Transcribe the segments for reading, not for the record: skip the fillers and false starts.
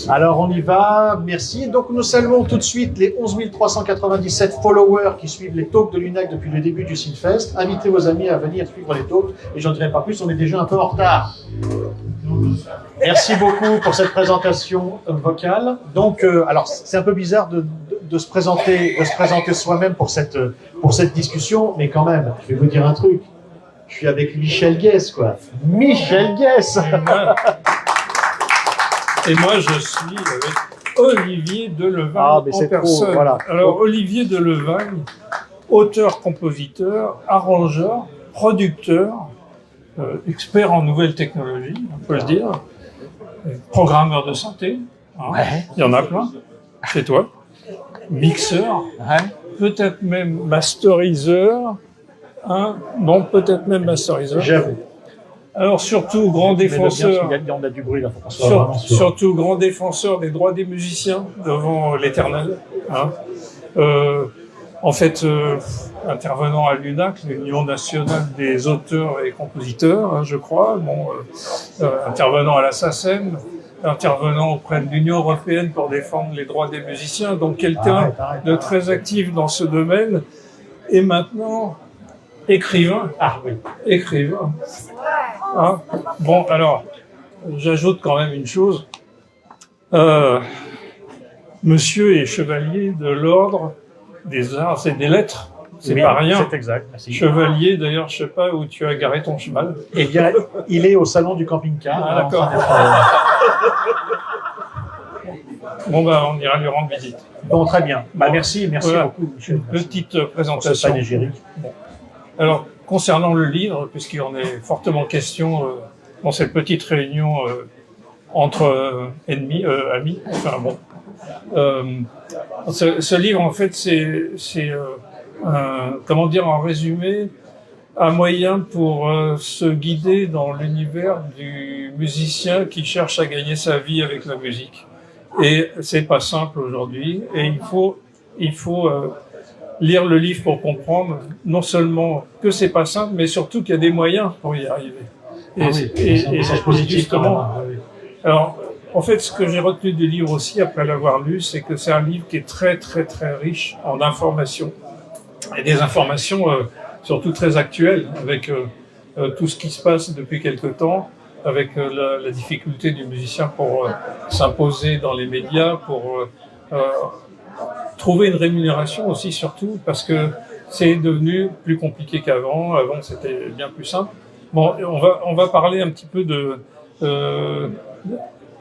Alors on y va, merci. Donc nous saluons tout de suite les 11 397 followers qui suivent les talks de l'UNAC depuis le début du Synfest. Invitez vos amis à venir suivre les talks et j'en dirai pas plus, on est déjà un peu en retard. Merci beaucoup pour cette présentation vocale. Donc, alors c'est un peu bizarre de se présenter soi-même pour cette discussion, mais quand même, je vais vous dire un truc. Je suis avec Michel Guess, quoi. Michel Guess. Et moi, je suis avec Olivier Delevagne en personne. Trop, voilà. Alors, Olivier Delevagne, auteur-compositeur, arrangeur, producteur, expert en nouvelles technologies, on peut le dire, programmeur de synthé, hein, Ouais. Il y en a plein, c'est toi, mixeur, peut-être même masteriseur, hein, bon, peut-être même masteriseur. J'avoue. Alors surtout grand défenseur, on a du bruit là, faut qu'on soit vraiment sûr. surtout grand défenseur des droits des musiciens devant l'Éternel. Hein. En fait, intervenant à l'UNAC, l'Union nationale des auteurs et compositeurs, hein, je crois, bon, intervenant à la SACEM, intervenant auprès de l'Union européenne pour défendre les droits des musiciens, donc quelqu'un de très actif dans ce domaine, et maintenant écrivain. Ah oui. Écrivain. Hein? Bon, alors, j'ajoute quand même une chose. Monsieur est chevalier de l'ordre des arts et des lettres. C'est Oui, pas rien. C'est exact. Merci. Chevalier, d'ailleurs, je sais pas où tu as garé ton cheval. Eh bien, il est au salon du camping-car. Ah, d'accord. Bon, bah, on ira lui rendre visite. Bon, très bien. Bah, merci Voilà. beaucoup, Michel. Petite Pour ce présentation. panégyrique. Bon. Alors, concernant le livre, puisqu'il en est fortement question dans cette petite réunion entre ennemis, amis, enfin bon. Ce livre, en fait, c'est comment dire en résumé, un moyen pour se guider dans l'univers du musicien qui cherche à gagner sa vie avec la musique. Et c'est pas simple aujourd'hui, et il faut lire le livre pour comprendre non seulement que c'est pas simple, mais surtout qu'il y a des moyens pour y arriver. Et c'est positif justement. Alors, en fait, ce que j'ai retenu du livre aussi, après l'avoir lu, c'est que c'est un livre qui est très, très, très riche en informations. Et des informations surtout très actuelles, avec tout ce qui se passe depuis quelque temps, avec la difficulté du musicien pour s'imposer dans les médias, pour trouver une rémunération aussi, surtout, parce que c'est devenu plus compliqué qu'avant. Avant, c'était bien plus simple. Bon, on va parler un petit peu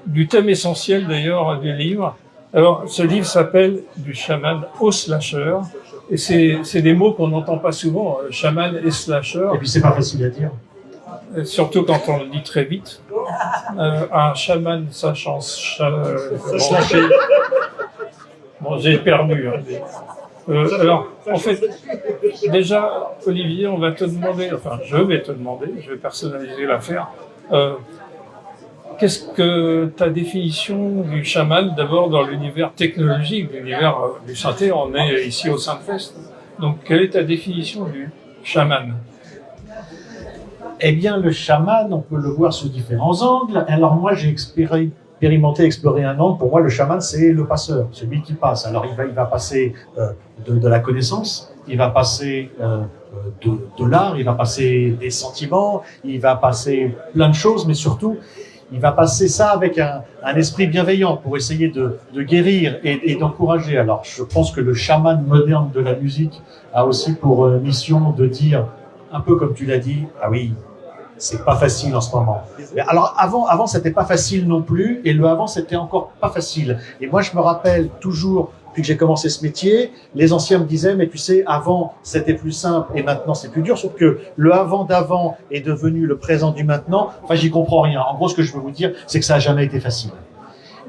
du thème essentiel, d'ailleurs, du livre. Alors, ce livre s'appelle « Du chaman au slasher ». Et c'est des mots qu'on n'entend pas souvent, chaman et slasher. Et puis, c'est pas facile à dire. Surtout quand on le dit très vite. Un chaman sachant slasher. Bon, j'ai perdu. Hein. Alors, en fait, déjà, Olivier, on va te demander, enfin, je vais te demander, je vais personnaliser l'affaire. Qu'est-ce que ta définition du chaman, d'abord dans l'univers technologique, l'univers du synthé, on est ici au Synfest. Donc, quelle est ta définition du chaman? Eh bien, le chaman, on peut le voir sous différents angles. Alors moi, j'ai exploré un angle. Pour moi, le chaman, c'est le passeur, celui qui passe. Alors, il va passer de la connaissance, il va passer de l'art, il va passer des sentiments, il va passer plein de choses, mais surtout, il va passer ça avec un esprit bienveillant pour essayer de guérir et d'encourager. Alors, je pense que le chaman moderne de la musique a aussi pour mission de dire, un peu comme tu l'as dit, ah oui, c'est pas facile en ce moment. Alors avant c'était pas facile non plus, et le avant c'était encore pas facile. Et moi je me rappelle toujours, depuis que j'ai commencé ce métier, les anciens me disaient, mais tu sais, avant c'était plus simple et maintenant c'est plus dur, sauf que le avant d'avant est devenu le présent du maintenant. Enfin, j'y comprends rien. En gros, ce que je veux vous dire, c'est que ça a jamais été facile.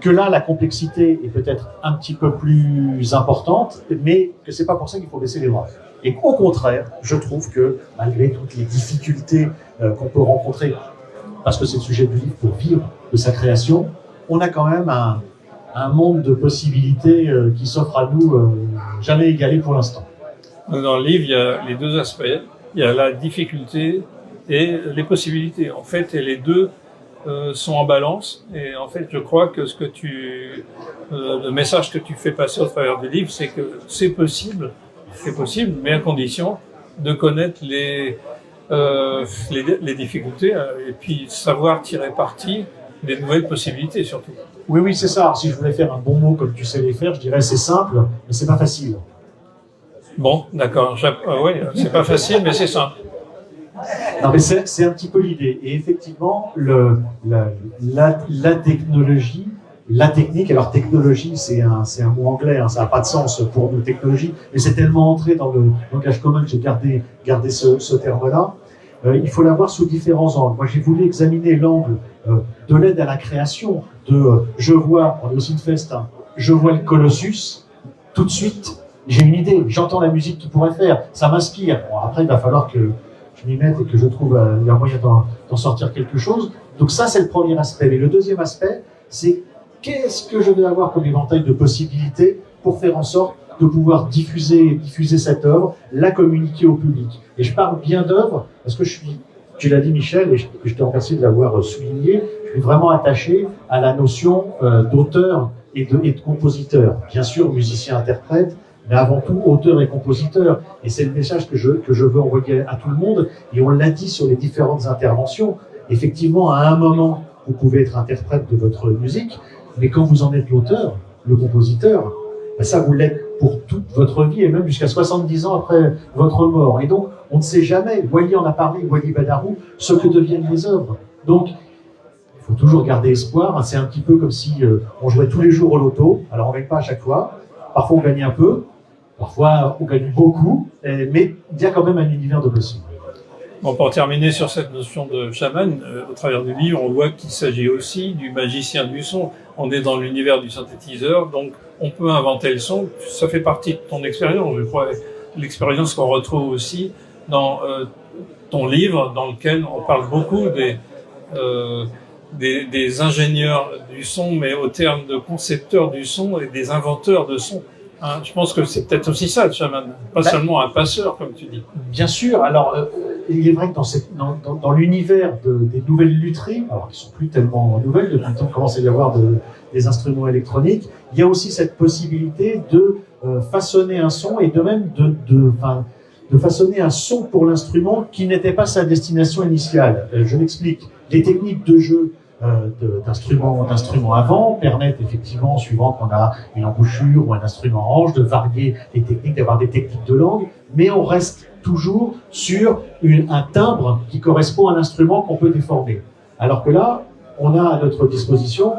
Que là, la complexité est peut-être un petit peu plus importante, mais que c'est pas pour ça qu'il faut baisser les bras. Et au contraire, je trouve que malgré toutes les difficultés qu'on peut rencontrer, parce que c'est le sujet du livre, pour vivre de sa création, on a quand même un monde de possibilités qui s'offre à nous, jamais égalé pour l'instant. Dans le livre, il y a les deux aspects. Il y a la difficulté et les possibilités. En fait, et les deux sont en balance. Et en fait, je crois que le message que tu fais passer au travers du livre, c'est que c'est possible, mais à condition de connaître les difficultés et puis savoir tirer parti des nouvelles possibilités surtout. Oui, oui, c'est ça. Alors, si je voulais faire un bon mot comme tu sais les faire, je dirais c'est simple, mais c'est pas facile. Bon, d'accord. Oui, c'est pas facile, mais c'est simple. Non, mais c'est un petit peu l'idée. Et effectivement, la technologie, la technique, alors technologie, c'est un mot anglais, hein, ça n'a pas de sens pour nous, technologie, mais c'est tellement entré dans le langage commun que j'ai gardé ce terme-là. Il faut l'avoir sous différents angles. Moi, j'ai voulu examiner l'angle de l'aide à la création, je vois, on est au Synfest, hein, je vois le Colossus, tout de suite, j'ai une idée, j'entends la musique qu'il pourrait faire, ça m'inspire. Bon, après, il va falloir que je m'y mette et que je trouve il y a moyen d'en sortir quelque chose. Donc ça, c'est le premier aspect. Et le deuxième aspect, c'est qu'est-ce que je vais avoir comme éventail de possibilités pour faire en sorte de pouvoir diffuser cette œuvre, la communiquer au public. Et je parle bien d'œuvre parce que tu l'as dit Michel, et je te remercie de l'avoir souligné, je suis vraiment attaché à la notion d'auteur et de compositeur. Bien sûr, musicien-interprète, mais avant tout auteur et compositeur. Et c'est le message que je veux envoyer à tout le monde. Et on l'a dit sur les différentes interventions. Effectivement, à un moment, vous pouvez être interprète de votre musique, mais quand vous en êtes l'auteur, le compositeur, ben ça vous l'êtes pour toute votre vie et même jusqu'à 70 ans après votre mort. Et donc, on ne sait jamais, Wally en a parlé, Wally Badarou, ce que deviennent les œuvres. Donc, il faut toujours garder espoir. C'est un petit peu comme si on jouait tous les jours au loto. Alors, on ne gagne pas à chaque fois. Parfois, on gagne un peu. Parfois, on gagne beaucoup. Mais il y a quand même un univers de possible. Bon, pour terminer sur cette notion de chaman, au travers du livre, on voit qu'il s'agit aussi du magicien du son. On est dans l'univers du synthétiseur, donc on peut inventer le son. Ça fait partie de ton expérience, je crois, l'expérience qu'on retrouve aussi dans ton livre, dans lequel on parle beaucoup des ingénieurs du son, mais au terme de concepteurs du son et des inventeurs de son. Hein, je pense que c'est peut-être aussi ça, le chaman, pas seulement un passeur, comme tu dis. Bien sûr. Alors, il est vrai que dans l'univers des nouvelles lutheries, alors qui sont plus tellement nouvelles, depuis le temps qu'il commence à y avoir des instruments électroniques, il y a aussi cette possibilité de façonner un son et de même de façonner un son pour l'instrument qui n'était pas sa destination initiale. Je m'explique. Les techniques de jeu d'instruments avant permettent effectivement, suivant qu'on a une embouchure ou un instrument orange, de varier les techniques, d'avoir des techniques de langue, mais on reste toujours sur un timbre qui correspond à l'instrument qu'on peut déformer. Alors que là, on a à notre disposition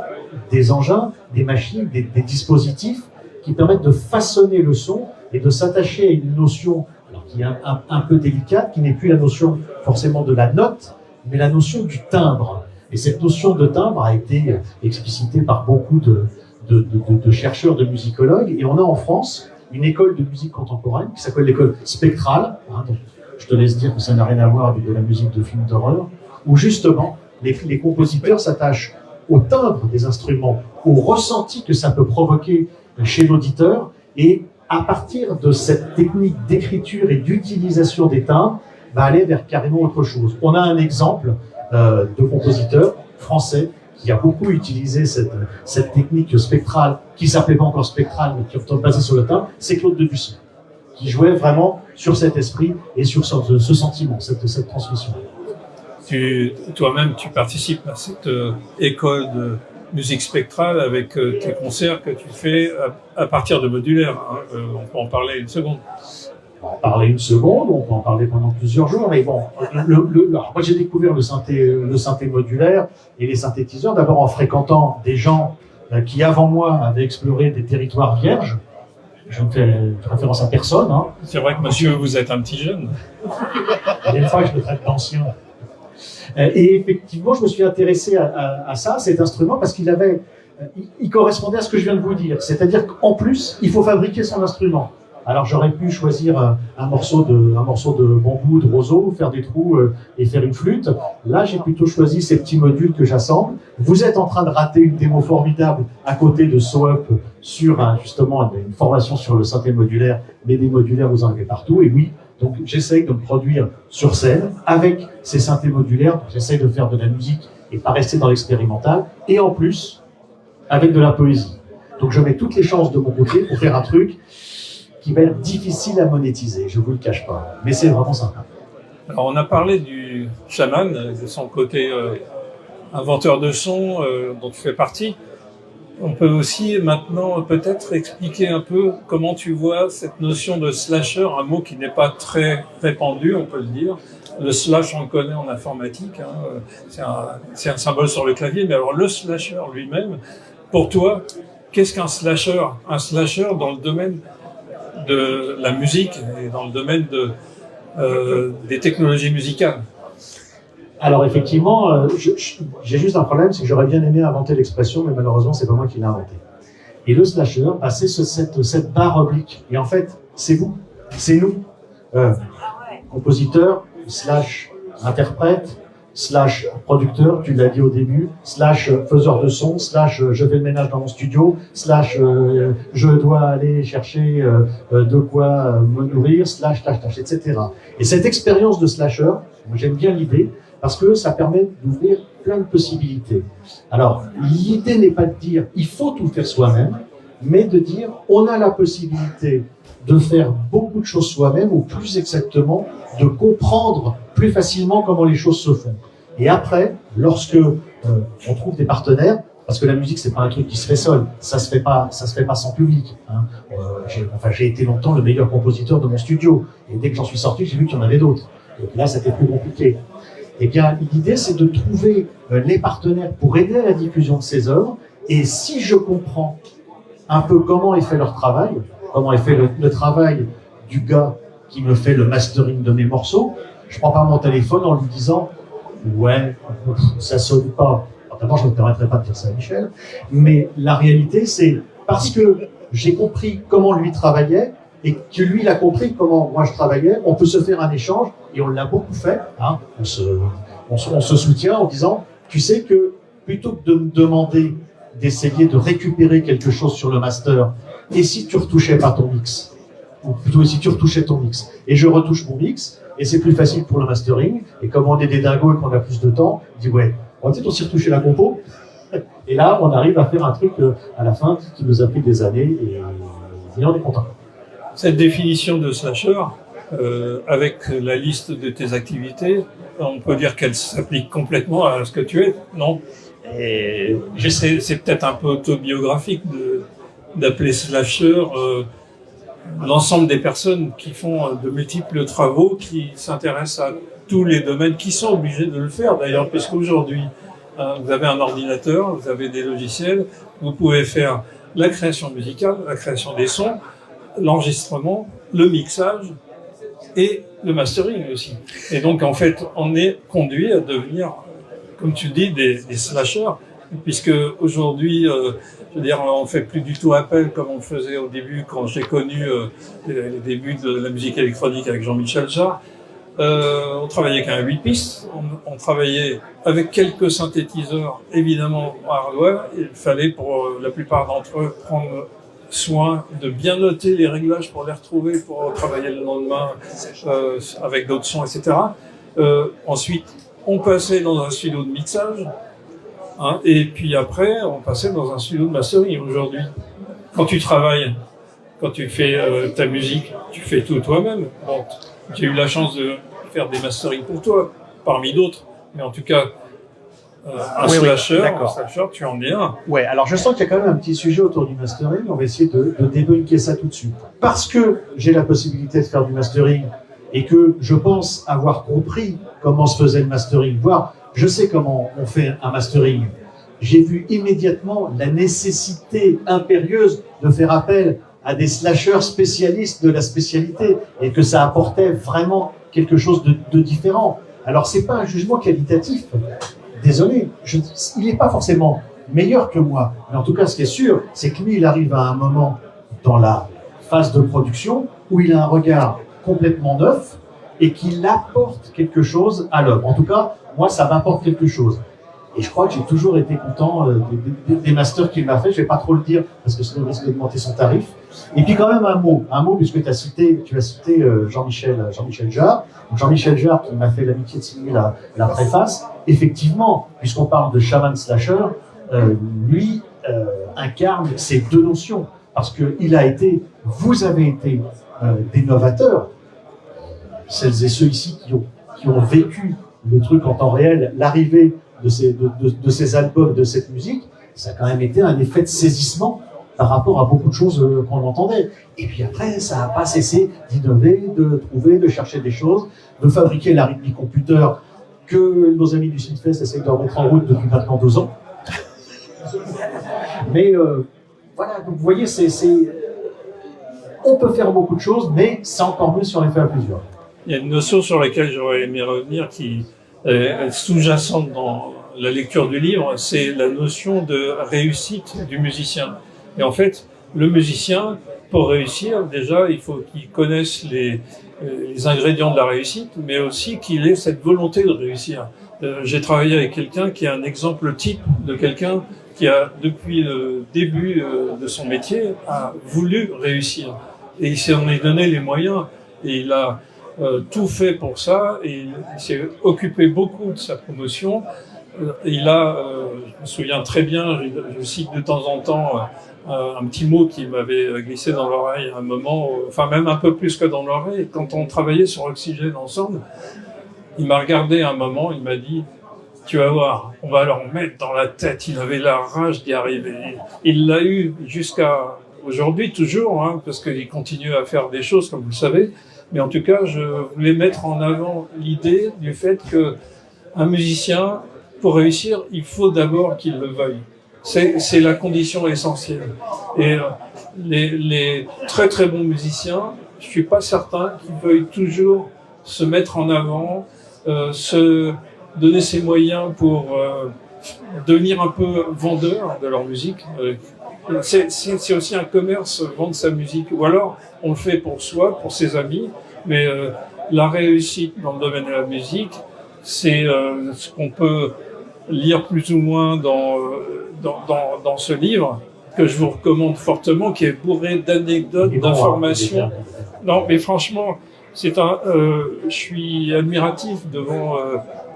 des engins, des machines, des dispositifs qui permettent de façonner le son et de s'attacher à une notion qui est un peu délicate, qui n'est plus la notion forcément de la note, mais la notion du timbre. Et cette notion de timbre a été explicitée par beaucoup de chercheurs, de musicologues. Et on a en France une école de musique contemporaine qui s'appelle l'école spectrale. Hein, donc je te laisse dire que ça n'a rien à voir avec de la musique de film d'horreur, où justement les compositeurs s'attachent au timbre des instruments, au ressenti que ça peut provoquer chez l'auditeur. Et à partir de cette technique d'écriture et d'utilisation des timbres, va aller vers carrément autre chose. On a un exemple de compositeur français qui a beaucoup utilisé cette technique spectrale, qui s'appelait pas encore spectrale, mais qui est basée sur le timbre, c'est Claude Debussy, qui jouait vraiment sur cet esprit et sur ce sentiment, cette transmission. Toi-même, tu participes à cette école de musique spectrale avec tes concerts que tu fais à partir de modulaire. Hein. On peut en parler une seconde. On va en parler une seconde, on peut en parler pendant plusieurs jours, mais bon, alors moi j'ai découvert le synthé modulaire et les synthétiseurs, d'abord en fréquentant des gens qui avant moi avaient exploré des territoires vierges. Je ne fais référence à personne. Hein. C'est vrai que monsieur, vous êtes un petit jeune. Des fois, je le traite d'ancien. Et effectivement, je me suis intéressé à ça, cet instrument, parce il correspondait à ce que je viens de vous dire. C'est-à-dire qu'en plus, il faut fabriquer son instrument. Alors j'aurais pu choisir un morceau de bambou, de roseau, faire des trous et faire une flûte. Là, j'ai plutôt choisi ces petits modules que j'assemble. Vous êtes en train de rater une démo formidable à côté de SoUp sur justement une formation sur le synthé modulaire, mais des modulaires vous en avez partout. Et oui, donc j'essaye de me produire sur scène avec ces synthés modulaires. J'essaye de faire de la musique et pas rester dans l'expérimental, et en plus, avec de la poésie. Donc je mets toutes les chances de mon côté pour faire un truc qui va être difficile à monétiser, je vous le cache pas, mais c'est vraiment sympa. Alors on a parlé du chaman, de son côté inventeur de son, dont tu fais partie. On peut aussi maintenant peut-être expliquer un peu comment tu vois cette notion de slasher, un mot qui n'est pas très répandu, on peut le dire. Le slash, on le connaît en informatique, hein, c'est un symbole sur le clavier, mais alors le slasher lui-même, pour toi, qu'est-ce qu'un slasher? Un slasher dans le domaine de la musique et dans le domaine des technologies musicales. Alors effectivement, j'ai juste un problème, c'est que j'aurais bien aimé inventer l'expression, mais malheureusement, c'est pas moi qui l'ai inventé. Et le slasher, bah, c'est cette barre oblique. Et en fait, c'est vous, c'est nous, compositeur, slash interprète, slash producteur, tu l'as dit au début, slash faiseur de son, slash je fais le ménage dans mon studio, slash je dois aller chercher de quoi me nourrir, slash, etc. Et cette expérience de slasher, j'aime bien l'idée, parce que ça permet d'ouvrir plein de possibilités. Alors, l'idée n'est pas de dire il faut tout faire soi-même, mais de dire on a la possibilité de faire beaucoup de choses soi-même, ou plus exactement, de comprendre plus facilement comment les choses se font. Et après, lorsque on trouve des partenaires, parce que la musique c'est pas un truc qui se fait seul, ça se fait pas sans public. Hein. J'ai été longtemps le meilleur compositeur de mon studio, et dès que j'en suis sorti, j'ai vu qu'il y en avait d'autres. Et là, c'était plus compliqué. Eh bien, l'idée, c'est de trouver les partenaires pour aider à la diffusion de ces œuvres. Et si je comprends un peu comment est fait leur travail, comment est fait le travail du gars qui me fait le mastering de mes morceaux, je prends pas mon téléphone en lui disant « Ouais, ça sonne pas ». D'abord, je ne me permettrai pas de dire ça à Michel. Mais la réalité, c'est parce que j'ai compris comment lui travaillait, et que lui, il a compris comment moi je travaillais, on peut se faire un échange, et on l'a beaucoup fait. Hein. On se soutient en disant, tu sais que plutôt que de me demander d'essayer de récupérer quelque chose sur le master, et si tu retouchais pas ton mix, ou plutôt si tu retouchais ton mix, et je retouche mon mix, et c'est plus facile pour le mastering, et comme on est des dingos et qu'on a plus de temps, on dit ouais, on va peut-être aussi retoucher la compo, et là on arrive à faire un truc à la fin qui nous a pris des années, et on est content. Cette définition de slasher, avec la liste de tes activités, on peut dire qu'elle s'applique complètement à ce que tu es, non? Et c'est peut-être un peu autobiographique d'appeler slasher l'ensemble des personnes qui font de multiples travaux, qui s'intéressent à tous les domaines, qui sont obligés de le faire d'ailleurs, puisqu'aujourd'hui, vous avez un ordinateur, vous avez des logiciels, vous pouvez faire la création musicale, la création des sons, l'enregistrement, le mixage et le mastering aussi. Et donc, en fait, on est conduit à devenir, comme tu dis, des slashers, puisque aujourd'hui, je veux dire, on fait plus du tout appel comme on le faisait au début quand j'ai connu les débuts de la musique électronique avec Jean-Michel Jarre. On travaillait avec un 8 pistes, on travaillait avec quelques synthétiseurs, évidemment, hardware. Il fallait pour la plupart d'entre eux prendre soin de bien noter les réglages pour les retrouver, pour travailler le lendemain avec d'autres sons, etc. Ensuite, on passait dans un studio de mixage, hein, et puis après, on passait dans un studio de mastering. Aujourd'hui, quand tu travailles, quand tu fais ta musique, tu fais tout toi-même. Bon, j'ai eu la chance de faire des masterings pour toi, parmi d'autres, mais en tout cas, un slasher, tu en es un. Ouais, alors je sens qu'il y a quand même un petit sujet autour du mastering, on va essayer de débunker ça tout de suite. Parce que j'ai la possibilité de faire du mastering et que je pense avoir compris comment se faisait le mastering, voire je sais comment on fait un mastering, j'ai vu immédiatement la nécessité impérieuse de faire appel à des slashers spécialistes de la spécialité et que ça apportait vraiment quelque chose de différent. Alors c'est pas un jugement qualitatif. Désolé, il n'est pas forcément meilleur que moi, mais en tout cas, ce qui est sûr, c'est que lui, il arrive à un moment dans la phase de production où il a un regard complètement neuf et qu'il apporte quelque chose à l'œuvre. En tout cas, moi, ça m'apporte quelque chose. Et je crois que j'ai toujours été content des masters qu'il m'a fait. Je vais pas trop le dire parce que sinon il risque d'augmenter son tarif. Et puis quand même un mot puisque tu as cité Jean-Michel Jarre. Jean-Michel Jarre qui m'a fait l'amitié de signer la préface. Effectivement, puisqu'on parle de chaman slasher, lui incarne ces deux notions parce que vous avez été des novateurs, celles et ceux ici qui ont vécu le truc en temps réel, l'arrivée de ces albums, de cette musique, ça a quand même été un effet de saisissement par rapport à beaucoup de choses qu'on entendait. Et puis après, ça n'a pas cessé d'innover, de trouver, de chercher des choses, de fabriquer la rythmique computer que nos amis du Synthfest essayent de remettre en route depuis maintenant 2 ans. Mais voilà, donc vous voyez, on peut faire beaucoup de choses, mais c'est encore mieux si on les fait à plusieurs. Il y a une notion sur laquelle j'aurais aimé revenir qui est sous-jacente dans la lecture du livre, c'est la notion de réussite du musicien. Et en fait, le musicien, pour réussir, déjà, il faut qu'il connaisse les ingrédients de la réussite, mais aussi qu'il ait cette volonté de réussir. J'ai travaillé avec quelqu'un qui est un exemple type de quelqu'un qui a, depuis le début de son métier, a voulu réussir. Et il s'en est donné les moyens. Et il a tout fait pour ça. Et il s'est occupé beaucoup de sa promotion. Il a, je me souviens très bien, je cite de temps en temps un petit mot qui m'avait glissé dans l'oreille à un moment, enfin même un peu plus que dans l'oreille. Quand on travaillait sur Oxygène ensemble, il m'a regardé un moment, il m'a dit: tu vas voir, on va leur mettre dans la tête. Il avait la rage d'y arriver. Il l'a eu jusqu'à aujourd'hui, toujours, hein, parce qu'il continue à faire des choses, comme vous le savez. Mais en tout cas, je voulais mettre en avant l'idée du fait que un musicien, pour réussir, il faut d'abord qu'il le veuille. C'est la condition essentielle. Et les très très bons musiciens, je suis pas certain qu'ils veuillent toujours se mettre en avant, se donner ses moyens pour devenir un peu vendeur de leur musique. C'est aussi un commerce, vendre sa musique. Ou alors, on le fait pour soi, pour ses amis, mais la réussite dans le domaine de la musique, c'est ce qu'on peut lire plus ou moins dans ce livre, que je vous recommande fortement, qui est bourré d'anecdotes, d'informations. Non, mais franchement, je suis admiratif devant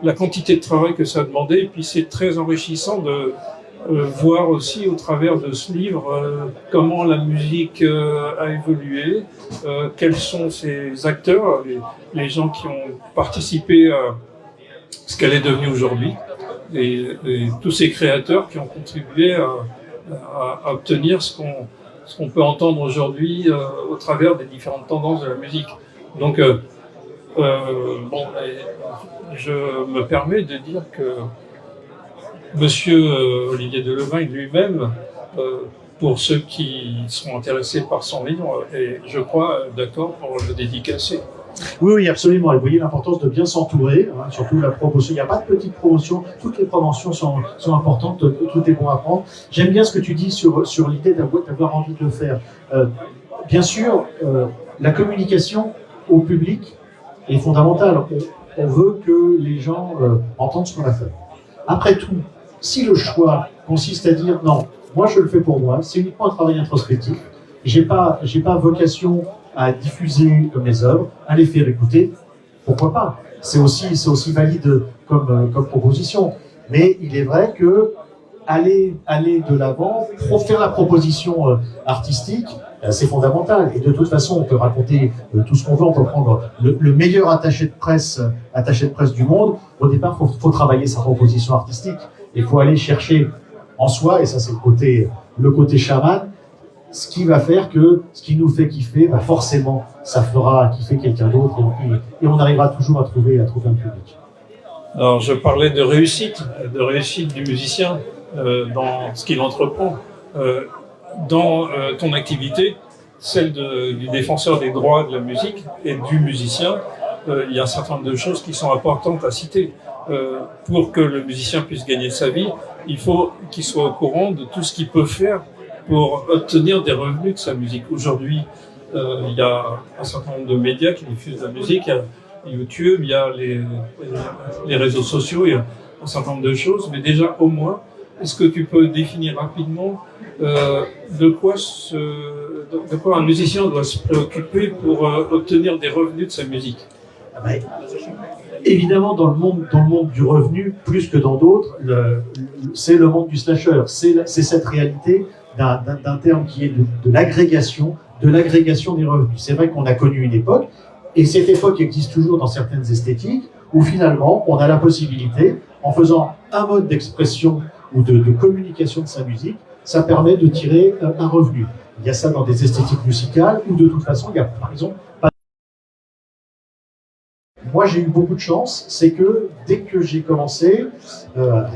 la quantité de travail que ça a demandé, et puis c'est très enrichissant de voir aussi au travers de ce livre comment la musique a évolué, quels sont ses acteurs, les gens qui ont participé à ce qu'elle est devenue aujourd'hui, et tous ces créateurs qui ont contribué à obtenir ce qu'on peut entendre aujourd'hui au travers des différentes tendances de la musique. Donc, je me permets de dire que Monsieur Olivier Delevingne lui-même, pour ceux qui seront intéressés par son livre, est, je crois, d'accord pour le dédicacer. Oui, absolument. Et vous voyez l'importance de bien s'entourer, hein, surtout la promotion. Il n'y a pas de petite promotion. Toutes les promotions sont importantes. Tout est bon à prendre. J'aime bien ce que tu dis sur l'idée d'avoir envie de le faire. Bien sûr, la communication au public est fondamentale. On veut que les gens entendent ce qu'on a fait. Après tout, si le choix consiste à dire non, moi je le fais pour moi, c'est uniquement un travail introspectif. J'ai pas vocation à diffuser mes œuvres, à les faire écouter. Pourquoi pas? C'est aussi valide comme proposition. Mais il est vrai que aller de l'avant, pour faire la proposition artistique, c'est fondamental. Et de toute façon, on peut raconter tout ce qu'on veut. On peut prendre le meilleur attaché de presse du monde. Au départ, faut travailler sa proposition artistique. Il faut aller chercher en soi, et ça c'est le côté chaman, ce qui va faire que ce qui nous fait kiffer, bah forcément, ça fera kiffer quelqu'un d'autre, et on arrivera toujours à trouver un public. Alors, je parlais de réussite du musicien dans ce qu'il entreprend. Dans ton activité, celle du défenseur des droits de la musique et du musicien, il y a un certain nombre de choses qui sont importantes à citer. Pour que le musicien puisse gagner sa vie, il faut qu'il soit au courant de tout ce qu'il peut faire pour obtenir des revenus de sa musique. Aujourd'hui, il y a un certain nombre de médias qui diffusent la musique, il y a YouTube, il y a les réseaux sociaux, il un certain nombre de choses, mais déjà au moins, est-ce que tu peux définir rapidement de quoi un musicien doit se préoccuper pour obtenir des revenus de sa musique? Évidemment, dans le monde du revenu, plus que dans d'autres, c'est le monde du slasher. C'est cette réalité d'un terme qui est de l'agrégation des revenus. C'est vrai qu'on a connu une époque, et cette époque existe toujours dans certaines esthétiques, où finalement, on a la possibilité, en faisant un mode d'expression ou de communication de sa musique, ça permet de tirer un revenu. Il y a ça dans des esthétiques musicales, où de toute façon, il y a, par exemple, moi, j'ai eu beaucoup de chance, c'est que dès que j'ai commencé à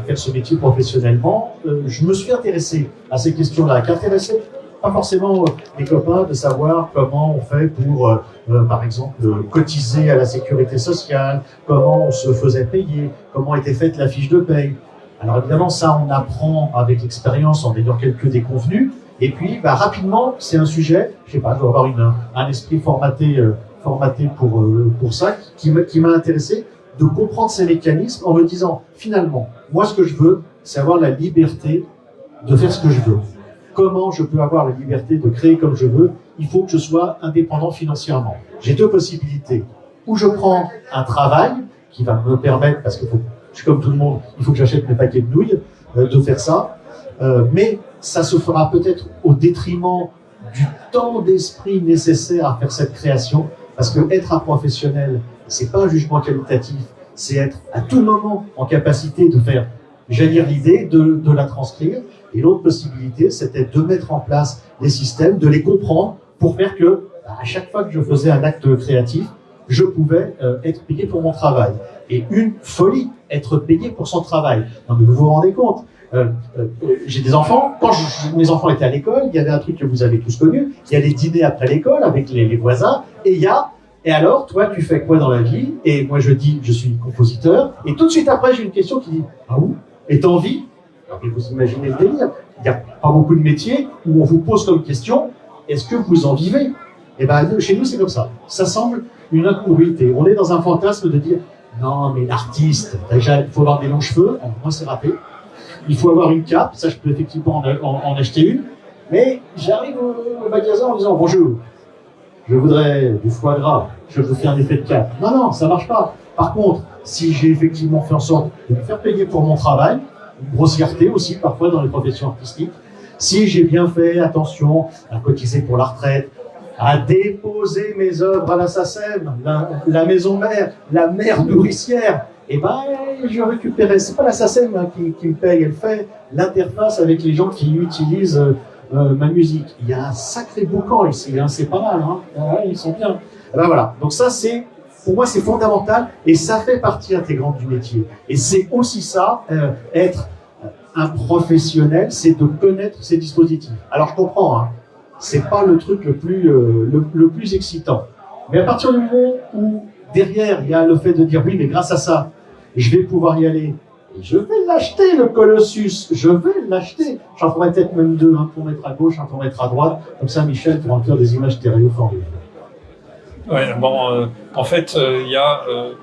faire ce métier professionnellement, je me suis intéressé à ces questions-là, qui intéressaient pas forcément mes copains, de savoir comment on fait pour, par exemple, cotiser à la sécurité sociale, comment on se faisait payer, comment était faite la fiche de paye. Alors évidemment, ça, on apprend avec l'expérience en ayant quelques déconvenus. Et puis, rapidement, c'est un sujet, je sais pas, je dois avoir un esprit formaté pour ça, qui m'a intéressé de comprendre ces mécanismes en me disant, finalement, moi, ce que je veux, c'est avoir la liberté de faire ce que je veux. Comment je peux avoir la liberté de créer comme je veux? Il faut que je sois indépendant financièrement. J'ai deux possibilités. Ou je prends un travail qui va me permettre, parce que je suis comme tout le monde, il faut que j'achète mes paquets de nouilles, de faire ça. Mais ça se fera peut-être au détriment du temps d'esprit nécessaire à faire cette création. Parce que être un professionnel, c'est pas un jugement qualitatif, c'est être à tout moment en capacité de faire jaillir l'idée, de la transcrire. Et l'autre possibilité, c'était de mettre en place des systèmes, de les comprendre pour faire que, à chaque fois que je faisais un acte créatif, je pouvais être payé pour mon travail. Et une folie, être payé pour son travail. Non mais vous vous rendez compte, j'ai des enfants, quand mes enfants étaient à l'école, il y avait un truc que vous avez tous connu, il y a les dîners après l'école avec les voisins, et alors, toi, tu fais quoi dans la vie? Et moi, je dis, je suis compositeur, et tout de suite après, j'ai une question qui dit, ah où? Et t'en vis? Alors, vous imaginez le délire, il n'y a pas beaucoup de métiers où on vous pose comme question, est-ce que vous en vivez? Et chez nous, c'est comme ça. Ça semble une incongruité. On est dans un fantasme de dire, non, mais l'artiste, déjà, il faut avoir des longs cheveux, moi, c'est raté. Il faut avoir une cape, ça je peux effectivement en acheter une, mais j'arrive au magasin en disant bonjour, je voudrais du foie gras, je vous fais un effet de cape. Non, ça marche pas. Par contre, si j'ai effectivement fait en sorte de me faire payer pour mon travail, une grossièreté aussi parfois dans les professions artistiques, si j'ai bien fait attention à cotiser pour la retraite, à déposer mes œuvres à la SACEM, la maison mère, la mère nourricière, je récupérais, c'est pas la SACEM qui me paye, elle fait l'interface avec les gens qui utilisent ma musique. Il y a un sacré boucan ici, c'est pas mal, ils sont bien. Voilà, donc ça pour moi c'est fondamental et ça fait partie intégrante du métier. Et c'est aussi ça, être un professionnel, c'est de connaître ces dispositifs. Alors je comprends, c'est pas le truc le plus excitant. Mais à partir du moment où derrière, il y a le fait de dire oui, mais grâce à ça, je vais pouvoir y aller. Et je vais l'acheter, le Colossus. Je vais l'acheter. J'en ferai peut-être même deux, un pour mettre à gauche, un pour mettre à droite. Comme ça, Michel pourra faire des images stéréo formidables. Ouais, en fait, il y a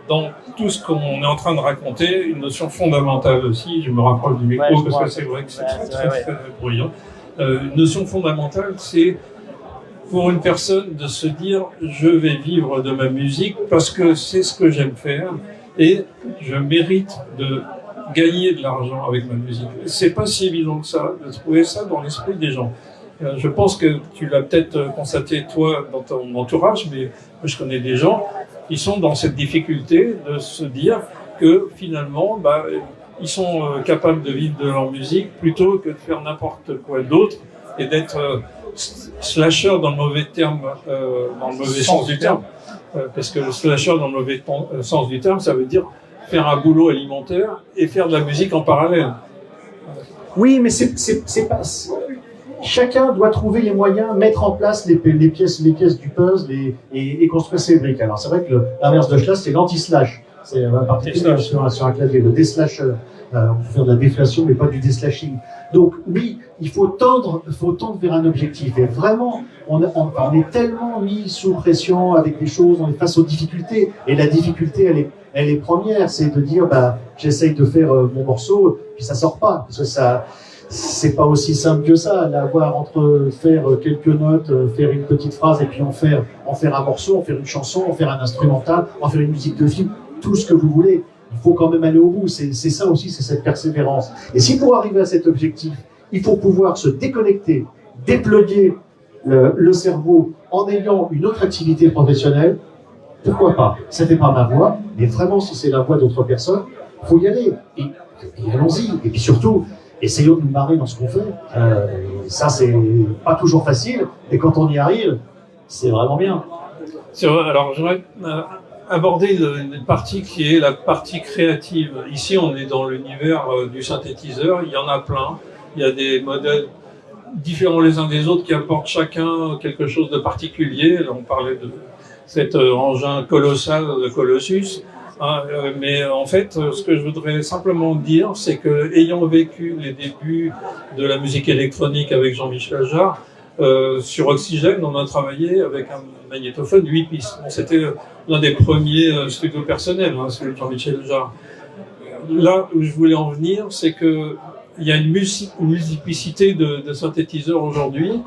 dans tout ce qu'on est en train de raconter une notion fondamentale aussi. Je me rapproche du micro parce que c'est vrai que c'est très bruyant. Une notion fondamentale, c'est pour une personne de se dire je vais vivre de ma musique parce que c'est ce que j'aime faire et je mérite de gagner de l'argent avec ma musique. C'est pas si évident que ça de trouver ça dans l'esprit des gens. Je pense que tu l'as peut-être constaté toi dans ton entourage, mais moi je connais des gens qui sont dans cette difficulté de se dire que finalement ils sont capables de vivre de leur musique plutôt que de faire n'importe quoi d'autre et d'être slasher dans le mauvais terme, dans le mauvais sens du terme, parce que le slasher dans le mauvais sens du terme, ça veut dire faire un boulot alimentaire et faire de la musique en parallèle. Oui, mais c'est pas. Chacun doit trouver les moyens, mettre en place les pièces du puzzle et construire ses briques. Alors c'est vrai que l'inverse de slash, c'est l'anti-slash. C'est particulier sur un clavier, le déslasher. On peut faire de la déflation, mais pas du déslashing. Donc oui, il faut tendre vers un objectif. Et vraiment, on est tellement mis sous pression avec des choses, on est face aux difficultés. Et la difficulté, elle est première, c'est de dire, j'essaye de faire mon morceau, puis ça sort pas, parce que c'est pas aussi simple que ça, d'avoir entre faire quelques notes, faire une petite phrase et puis en faire un morceau, en faire une chanson, en faire un instrumental, en faire une musique de film, tout ce que vous voulez. Il faut quand même aller au bout, c'est ça aussi, c'est cette persévérance. Et si pour arriver à cet objectif, il faut pouvoir se déconnecter, dépluguer le cerveau en ayant une autre activité professionnelle, pourquoi pas? Ça n'est pas ma voix, mais vraiment si c'est la voix d'autres personnes, il faut y aller. Et allons-y. Et puis surtout, essayons de nous marrer dans ce qu'on fait. Ça, c'est pas toujours facile, et quand on y arrive, c'est vraiment bien. Alors, j'aimerais aborder une partie qui est la partie créative. Ici, on est dans l'univers du synthétiseur, il y en a plein. Il y a des modèles différents les uns des autres qui apportent chacun quelque chose de particulier. Là, on parlait de cet engin colossal de Colossus. Mais en fait, ce que je voudrais simplement dire, c'est que, ayant vécu les débuts de la musique électronique avec Jean-Michel Jarre, sur Oxygène, on a travaillé avec un magnétophone 8 pistes. Bon, c'était l'un des premiers studios personnels, celui de Jean-Michel Jarre. Là où je voulais en venir, c'est que il y a une multiplicité de synthétiseurs aujourd'hui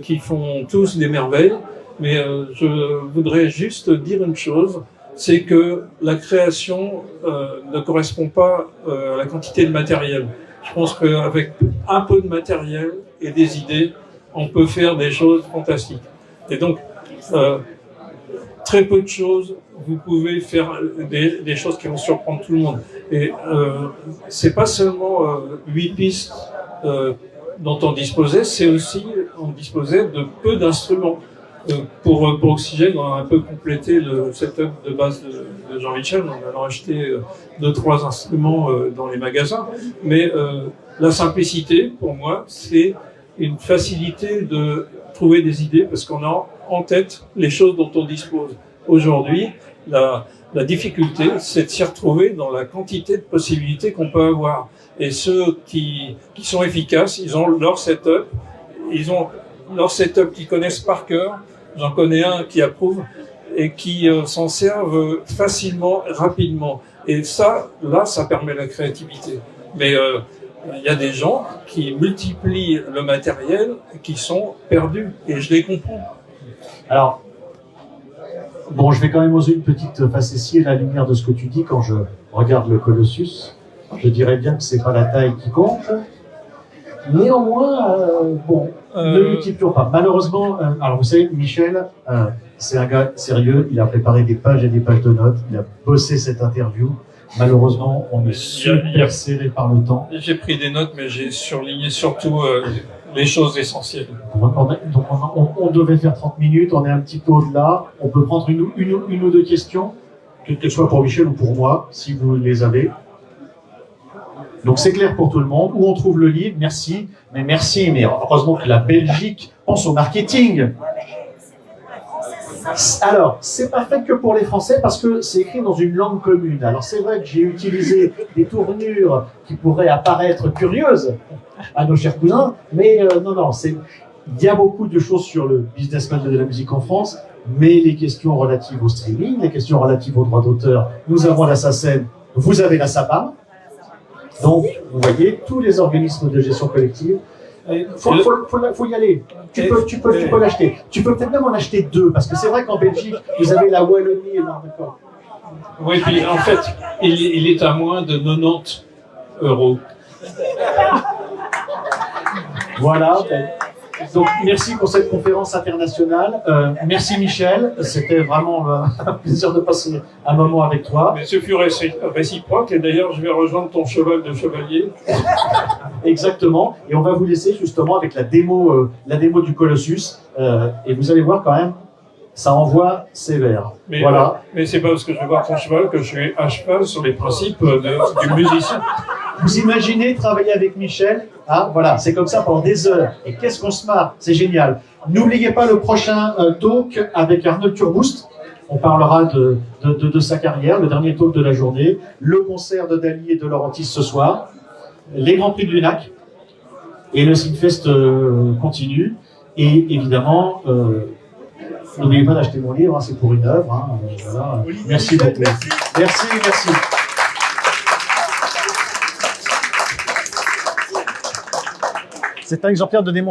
qui font tous des merveilles, mais je voudrais juste dire une chose, c'est que la création ne correspond pas à la quantité de matériel. Je pense qu'avec un peu de matériel et des idées, on peut faire des choses fantastiques. Et donc, très peu de choses, vous pouvez faire des choses qui vont surprendre tout le monde. Et c'est pas seulement 8 pistes dont on disposait, c'est aussi on disposait de peu d'instruments. Pour Oxygène, on a un peu complété le setup de base de Jean-Michel, en allant acheter 2-3 instruments dans les magasins. Mais la simplicité, pour moi, c'est une facilité de trouver des idées parce qu'on a en tête les choses dont on dispose. Aujourd'hui, la difficulté, c'est de s'y retrouver dans la quantité de possibilités qu'on peut avoir. Et ceux qui sont efficaces, ils ont leur setup qu'ils connaissent par cœur. J'en connais un qui approuve et qui s'en servent facilement, rapidement. Et ça, là, ça permet la créativité. Mais il y a des gens qui multiplient le matériel et qui sont perdus. Et je les comprends. Alors, bon, je vais quand même oser une petite facétie à la lumière de ce que tu dis quand je regarde le Colossus. Je dirais bien que c'est pas la taille qui compte. Néanmoins, ne multiplions pas. Malheureusement, alors vous savez, Michel, c'est un gars sérieux, il a préparé des pages et des pages de notes, il a bossé cette interview. Malheureusement, on est super serré par le temps. J'ai pris des notes, mais j'ai surligné surtout les choses essentielles. Donc on devait faire 30 minutes, on est un petit peu au-delà. On peut prendre une ou deux questions, que ce soit pour Michel ou pour moi, si vous les avez. Donc c'est clair pour tout le monde. Où on trouve le livre, merci. Mais heureusement que la Belgique pense au marketing. Alors, c'est pas fait que pour les Français parce que c'est écrit dans une langue commune. Alors c'est vrai que j'ai utilisé des tournures qui pourraient apparaître curieuses à nos chers cousins, mais non, il y a beaucoup de choses sur le business model de la musique en France, mais les questions relatives au streaming, les questions relatives aux droits d'auteur, nous avons la SACEM, vous avez la SAPAM. Donc, vous voyez, tous les organismes de gestion collective, faut y aller. Tu peux l'acheter. Tu peux peut-être même en acheter 2, parce que c'est vrai qu'en Belgique, vous avez la Wallonie et l'Ardèche. Oui, puis en fait, il est à moins de 90 €. Voilà. Donc, merci pour cette conférence internationale. Merci Michel, c'était vraiment un plaisir de passer un moment avec toi. Mais ce fut réciproque, et d'ailleurs, je vais rejoindre ton cheval de chevalier. Exactement, et on va vous laisser justement avec la démo du Colossus, et vous allez voir quand même, ça envoie sévère. Mais voilà. Mais c'est pas parce que je vais voir ton cheval que je suis à cheval sur les principes du musicien. Vous imaginez travailler avec Michel, hein, voilà, c'est comme ça pendant des heures. Et qu'est-ce qu'on se marre, c'est génial. N'oubliez pas le prochain talk avec Arnold Turboost. On parlera de sa carrière, le dernier talk de la journée, le concert de Dali et de Laurentis ce soir, les Grands Prix de l'UNAC, et le Synfest continue. Et évidemment, n'oubliez pas d'acheter mon livre, hein, c'est pour une œuvre. Hein, voilà. Merci beaucoup. Merci. C'est un exemplaire de démonstration.